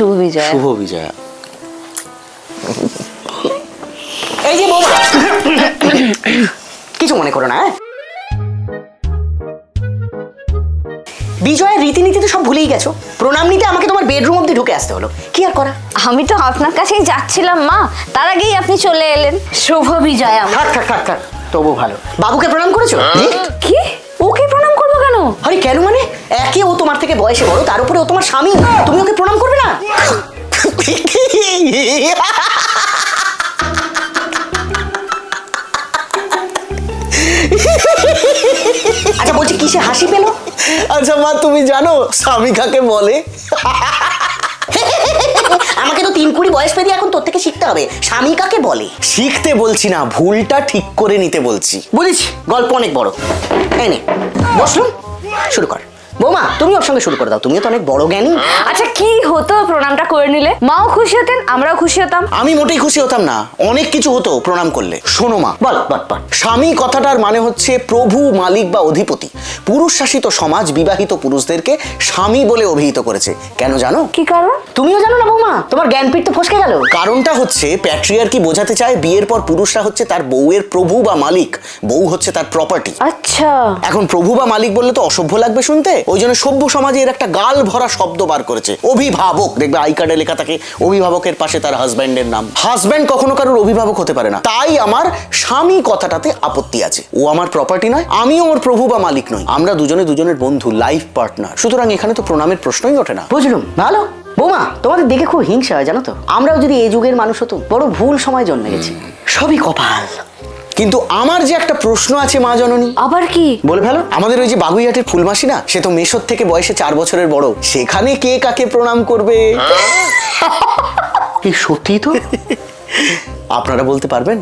শুভ বিজয়া। শুভ বিজয়া। এই যে বৌমা, কিছু মনে করো না। বিজয়ের রীতিনীতি তো সব ভুলেই গেছো। প্রণাম নিতে আমাকে তোমার বেডরুম অব্দি ঢুকে আসতে হলো, কি আর করা। আমি তো আপনার কাছেই যাচ্ছিলাম মা, তার আগেই আপনি চলে এলেন। শুভ বিজয়া। থাক থাক থাক থাক, তবু ভালো। বাবুকে প্রণাম করেছো? কি? ওকে প্রণাম করবো কেন? আরে কেন মানে, একে ও তোমার থেকে বয়সে বড়, তার উপরে ও তোমার স্বামী, তুমি ওকে প্রণাম করবে না? আচ্ছা বলছি, কিসে হাসি পেল? আচ্ছা মা, তুমি জানো স্বামী কাকে বলে? আমাকে তো 3-20 বয়স পেরিয়ে এখন তোর থেকে শিখতে হবে স্বামী কাকে বলে। শিখতে বলছি না, ভুলটা ঠিক করে নিতে বলছি। বুঝেছি, গল্প অনেক বড়। এই নে বসলুম, শুরু কর। বৌমা তুমি ওর সঙ্গে শুরু করে দাও, তুমিও তো অনেক বড় জ্ঞানী। আচ্ছা কি হতো প্রণামটা করে নিলে? মাও খুশি হতেন, আমরাও খুশি হতাম। আমি মোটেই খুশি হতাম না, অনেক কিছু হতো প্রণাম করলে। শোনো মা, বল বল বল। স্বামী কথাটার মানে হচ্ছে প্রভু, মালিক বা অধিপতি। পুরুষ শাসিত সমাজ বিবাহিত পুরুষদেরকে স্বামী বলে অভিহিত করেছে। কেন জানো? কি কারণ? তুমিও জানো না বৌমা? তোমার জ্ঞানপীঠ তো ফসকে গেল। কারণটা হচ্ছে প্যাট্রিয়ার্কি বোঝাতে চায় বিয়ের পর পুরুষরা হচ্ছে তার বউয়ের প্রভু বা মালিক, বউ হচ্ছে তার প্রপার্টি। আচ্ছা, এখন প্রভু বা মালিক বললে তো অসভ্য লাগবে শুনতে, ওই জন্য সভ্য সমাজে এর একটা গাল ভরা শব্দ বার করেছে, অভিভাবক। দেখবে আই কার্ডে লেখা থাকে অভিভাবকের পাশে তার হাজব্যান্ডের নাম। হাজব্যান্ড কখনো কারোর অভিভাবক হতে পারে না। তাই আমার স্বামী কথাটাতে আপত্তি আছে। ও আমার প্রপার্টি নয়, আমিও ওর প্রভু বা মালিক নই। আমরা দুজনে দুজনের বন্ধু, লাইফ পার্টনার। সুতরাং এখানে তো প্রণামের প্রশ্নই ওঠে না। বুঝলুম, ভালো। বৌমা তোমাদের দেখে খুব হিংসা হয় জানো তো। আমরাও যদি এই যুগের মানুষ হতো, বড় ভুল সময় জন্মে গেছি, সবই কপাল। কিন্তু আমার যে একটা প্রশ্ন আছে মা জননী। আবার কি? বলে ফেলো। আমাদের ওই যে বাগুইহাটের ফুলমাসি না, সে তো মেশোর থেকে বয়সে 4 বছরের বড়। সেখানে কে কাকে প্রণাম করবে? এই সত্যি তো? আপনারা বলতে পারবেন?